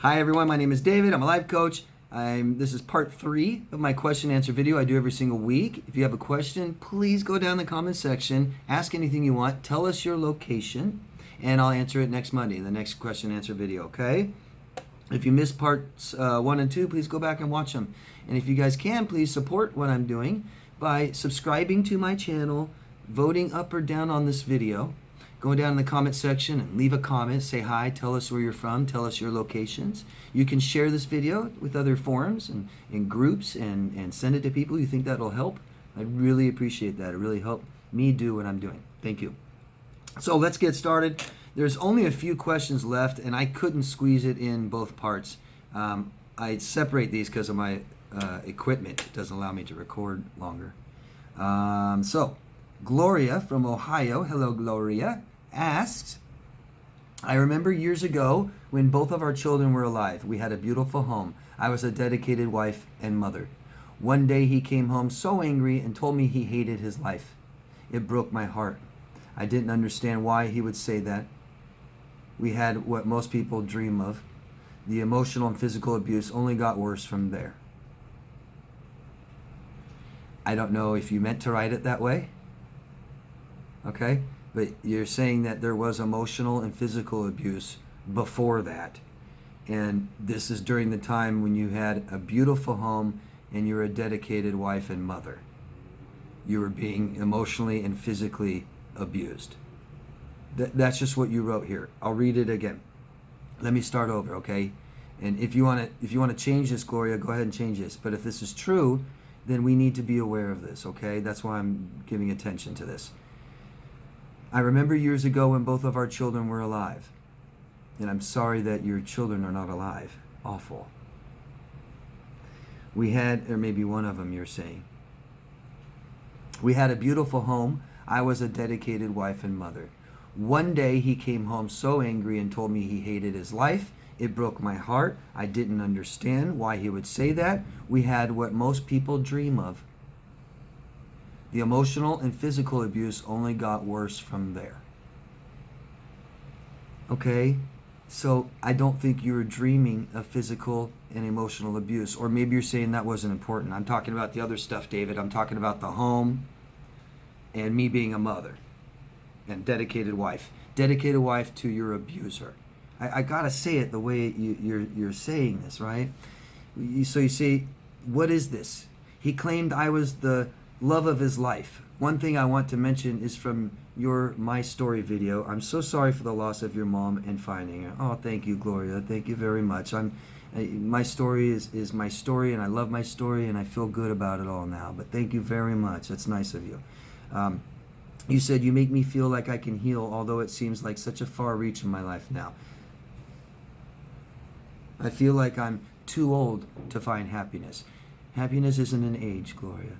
Hi everyone, my name is David. I'm a life coach. This is part 3 of my question and answer video I do every single week. If you have a question, please go down the comment section, ask anything you want, tell us your location, and I'll answer it next Monday in the next question and answer video, okay? If you missed parts 1 and 2, please go back and watch them. And if you guys can, please support what I'm doing by subscribing to my channel, voting up or down on this video. Go down in the comment section and leave a comment, say hi, tell us where you're from, tell us your locations. You can share this video with other forums and in groups and send it to people you think that'll help. I'd really appreciate that. It really helped me do what I'm doing. Thank you. So let's get started. There's only a few questions left and I couldn't squeeze it in both parts. I separate these because of my equipment. It doesn't allow me to record longer. So Gloria from Ohio, hello Gloria, asks, I remember years ago when both of our children were alive. We had a beautiful home. I was a dedicated wife and mother. One day he came home so angry and told me he hated his life. It broke my heart. I didn't understand why he would say that. We had what most people dream of. The emotional and physical abuse only got worse from there. I don't know if you meant to write it that way. Okay? But you're saying that there was emotional and physical abuse before that. And this is during the time when you had a beautiful home and you were a dedicated wife and mother. You were being emotionally and physically abused. That's just what you wrote here. I'll read it again. Let me start over, okay? And if you want to change this, Gloria, go ahead and change this. But if this is true, then we need to be aware of this, okay? That's why I'm giving attention to this. I remember years ago when both of our children were alive. And I'm sorry that your children are not alive. Awful. We had, or maybe one of them you're saying. We had a beautiful home. I was a dedicated wife and mother. One day he came home so angry and told me he hated his life. It broke my heart. I didn't understand why he would say that. We had what most people dream of. The emotional and physical abuse only got worse from there. Okay? So I don't think you were dreaming of physical and emotional abuse. Or maybe you're saying that wasn't important. I'm talking about the other stuff, David. I'm talking about the home and me being a mother and dedicated wife. Dedicated wife to your abuser. I gotta say it the way you're saying this, right? So you say, what is this? He claimed I was the love of his life. One thing I want to mention is from your My Story video. I'm so sorry for the loss of your mom and finding her. Oh, thank you, Gloria. Thank you very much. My story is my story, and I love my story, and I feel good about it all now. But thank you very much. That's nice of you. You said you make me feel like I can heal, although it seems like such a far reach in my life now. I feel like I'm too old to find happiness. Happiness isn't an age, Gloria.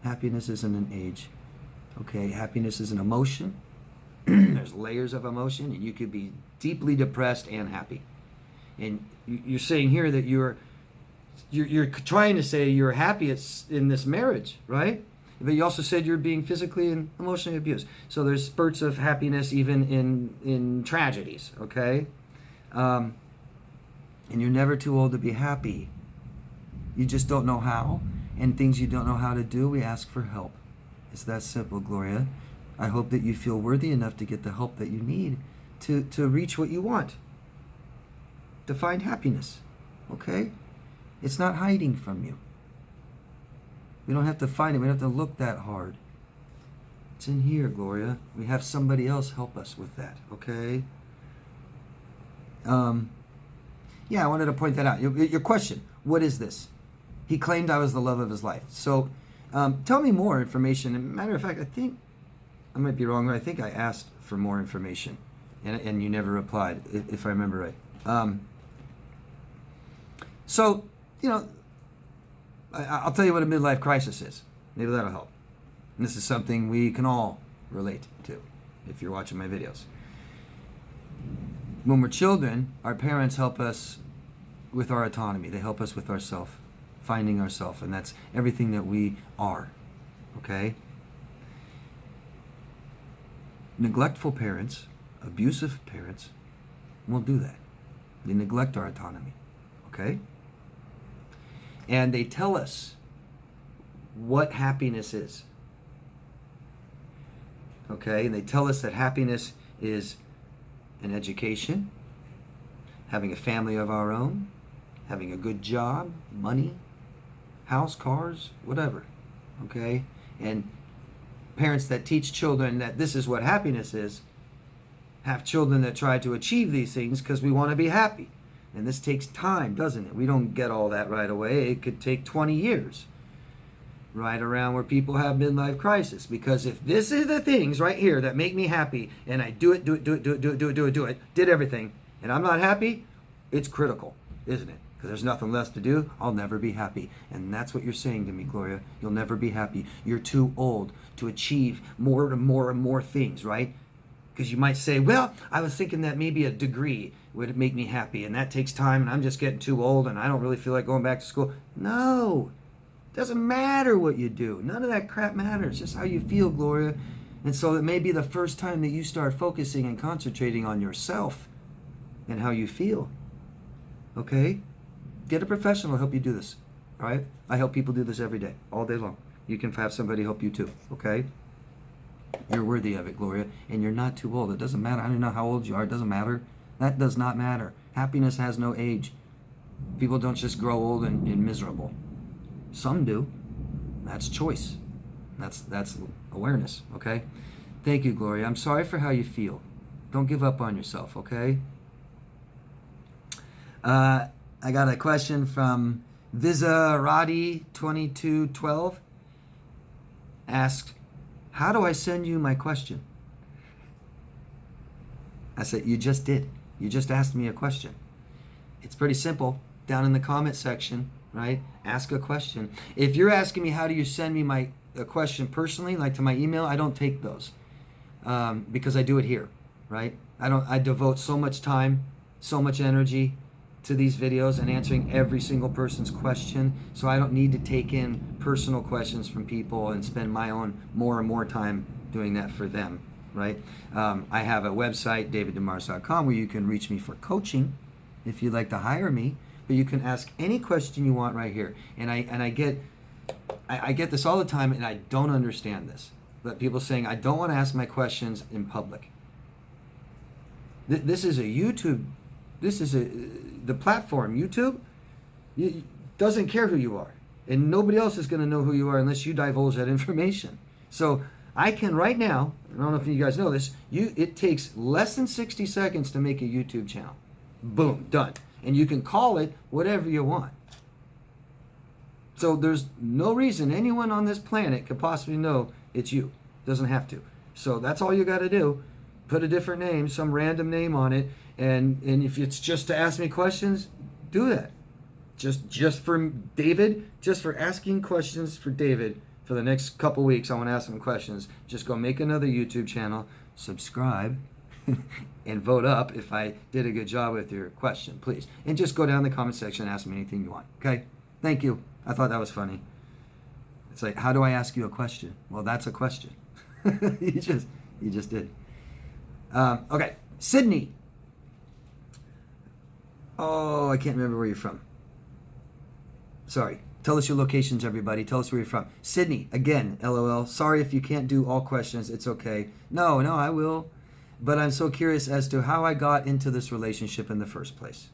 Happiness isn't an age. Okay, happiness is an emotion. There's layers of emotion, and you could be deeply depressed and happy. And you're saying here that you're trying to say you're happy in this marriage, right? But you also said you're being physically and emotionally abused. So there's spurts of happiness even in tragedies, okay? And you're never too old to be happy. You just don't know how. And things you don't know how to do, we ask for help. It's that simple, Gloria. I hope that you feel worthy enough to get the help that you need to reach what you want. To find happiness, okay? It's not hiding from you. We don't have to find it. We don't have to look that hard. It's in here, Gloria. We have somebody else help us with that, okay? Yeah, I wanted to point that out. Your question, what is this? He claimed I was the love of his life. So tell me more information. And matter of fact, I think, I might be wrong, but I think I asked for more information. And you never replied, if I remember right. So, you know, I'll tell you what a midlife crisis is. Maybe that'll help. And this is something we can all relate to if you're watching my videos. When we're children, our parents help us with our autonomy. They help us with ourself, finding ourself, and that's everything that we are, okay? Neglectful parents, abusive parents won't do that. They neglect our autonomy, okay? And they tell us what happiness is, okay? And they tell us that happiness is an education, having a family of our own, having a good job, money, house, cars, whatever, okay? And parents that teach children that this is what happiness is have children that try to achieve these things because we want to be happy. And this takes time, doesn't it? We don't get all that right away. It could take 20 years, right around where people have midlife crisis. Because if this is the things right here that make me happy, and I do it, did everything, and I'm not happy, it's critical, isn't it? Because there's nothing less to do, I'll never be happy. And that's what you're saying to me, Gloria. You'll never be happy. You're too old to achieve more and more and more things, right? Because you might say, well, I was thinking that maybe a degree would make me happy, and that takes time, and I'm just getting too old, and I don't really feel like going back to school. No, it doesn't matter what you do. None of that crap matters. Just how you feel, Gloria. And so it may be the first time that you start focusing and concentrating on yourself and how you feel. Okay? Get a professional to help you do this. All right? I help people do this every day, all day long. You can have somebody help you too. Okay? You're worthy of it, Gloria, and you're not too old. It doesn't matter. I don't know how old you are. It doesn't matter. That does not matter. Happiness has no age. People don't just grow old and miserable. Some do. That's choice. That's awareness, okay? Thank you, Gloria. I'm sorry for how you feel. Don't give up on yourself, okay? I got a question from Vizarati2212. Asked, how do I send you my question? I said, you just did. You just asked me a question. It's pretty simple. Down in the comment section, right? Ask a question. If you're asking me how do you send me a question personally, like to my email, I don't take those because I do it here, right? I devote so much time, so much energy to these videos and answering every single person's question, so I don't need to take in personal questions from people and spend my own more and more time doing that for them, right? I have a website, daviddemars.com, where you can reach me for coaching if you'd like to hire me, but you can ask any question you want right here. And I get this all the time, and I don't understand this. But people saying, I don't want to ask my questions in public. This is a YouTube, the platform, YouTube, doesn't care who you are. And nobody else is going to know who you are unless you divulge that information. So I can right now, I don't know if you guys know this, it takes less than 60 seconds to make a YouTube channel. Boom, done. And you can call it whatever you want. So there's no reason anyone on this planet could possibly know it's you. Doesn't have to. So that's all you got to do. Put a different name, some random name on it, and if it's just to ask me questions, do that. Just for David, just for asking questions for David for the next couple weeks, I want to ask him questions. Just go make another YouTube channel, subscribe, and vote up if I did a good job with your question, please. And just go down in the comment section and ask me anything you want, okay? Thank you. I thought that was funny. It's like, how do I ask you a question? Well, that's a question. you just did. Okay, Sydney. Oh, I can't remember where you're from. Sorry. Tell us your locations, everybody. Tell us where you're from. Sydney, again, LOL. Sorry if you can't do all questions. It's okay. No, I will. But I'm so curious as to how I got into this relationship in the first place.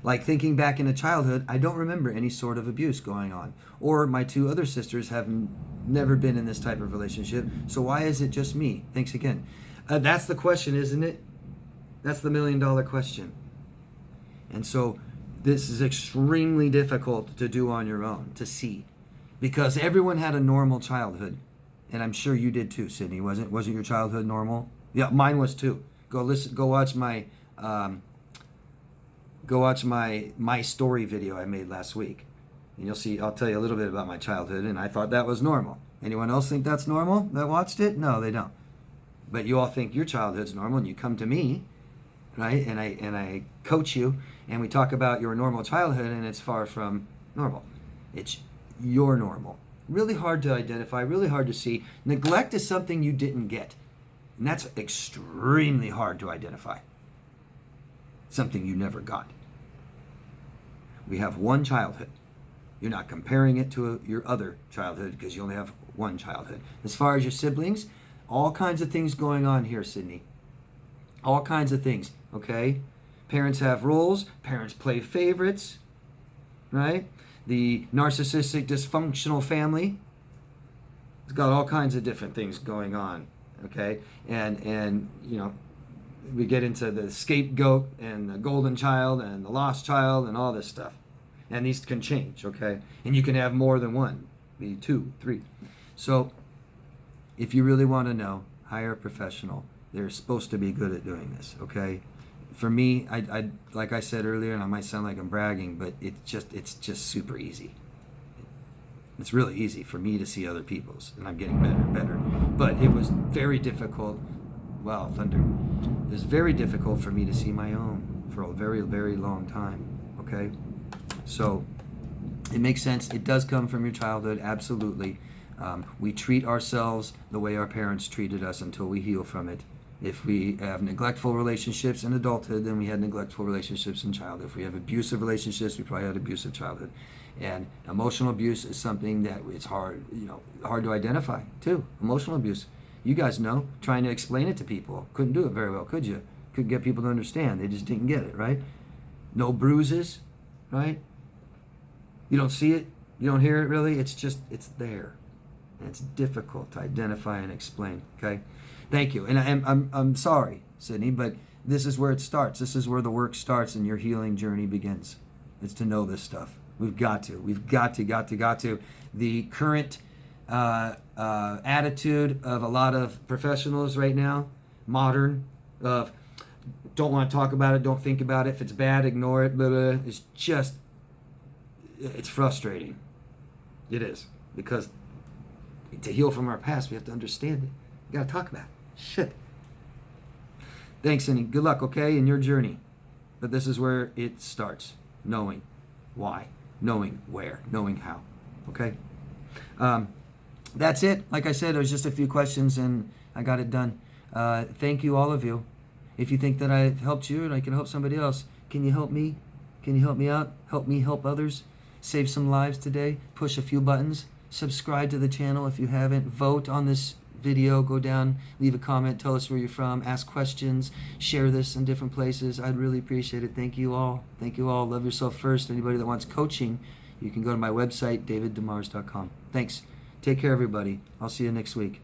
Like thinking back into childhood, I don't remember any sort of abuse going on. Or my two other sisters have never been in this type of relationship. So why is it just me? Thanks again. That's the question, isn't it? That's the $1 million question. And so this is extremely difficult to do on your own, to see. Because everyone had a normal childhood. And I'm sure you did too, Sydney. Wasn't your childhood normal? Yeah, mine was too. Go watch my My Story video I made last week. And you'll see, I'll tell you a little bit about my childhood, and I thought that was normal. Anyone else think that's normal that watched it? No, they don't. But you all think your childhood's normal, and you come to me, right? And I coach you, and we talk about your normal childhood, and it's far from normal. It's your normal. Really hard to identify, really hard to see. Neglect is something you didn't get, and that's extremely hard to identify. something you never got. We have one childhood. You're not comparing it to your other childhood because you only have one childhood. As far as your siblings, all kinds of things going on here, Sydney. All kinds of things, okay? Parents have roles. Parents play favorites, right? The narcissistic, dysfunctional family has got all kinds of different things going on, okay? And you know, we get into the scapegoat and the golden child and the lost child and all this stuff. And these can change, okay? And you can have more than one, maybe 2, 3. So if you really want to know, hire a professional. They're supposed to be good at doing this, okay? For me, I like I said earlier, and I might sound like I'm bragging, but it's just super easy. It's really easy for me to see other people's, and I'm getting better and better. But it was very difficult. Wow, thunder. It was very difficult for me to see my own for a very, very long time, okay? So it makes sense. It does come from your childhood, absolutely. We treat ourselves the way our parents treated us until we heal from it. If we have neglectful relationships in adulthood, then we had neglectful relationships in childhood. If we have abusive relationships, we probably had abusive childhood. And emotional abuse is something that it's hard to identify too. Emotional abuse. You guys know, trying to explain it to people. Couldn't do it very well, could you? Couldn't get people to understand. They just didn't get it, right? No bruises, right? You don't see it. You don't hear it really. It's there. And it's difficult to identify and explain, okay? Thank you. And I'm sorry, Sydney, but this is where it starts. This is where the work starts and your healing journey begins. It's to know this stuff. We've got to. The current attitude of a lot of professionals right now, modern, of don't want to talk about it, don't think about it. If it's bad, ignore it, blah, blah. It's frustrating. It is. Because to heal from our past, we have to understand it. We got to talk about it. Shit. Thanks, Cindy. Good luck, okay, in your journey. But this is where it starts. Knowing why. Knowing where. Knowing how. Okay? That's it. Like I said, it was just a few questions and I got it done. Thank you, all of you. If you think that I've helped you and I can help somebody else, can you help me? Can you help me out? Help me help others? Save some lives today? Push a few buttons? Subscribe to the channel if you haven't. Vote on this video. Go down, leave a comment, tell us where you're from, ask questions, share this in different places. I'd really appreciate it. Thank you all. Thank you all. Love yourself first. Anybody that wants coaching, you can go to my website, daviddemars.com. Thanks. Take care, everybody. I'll see you next week.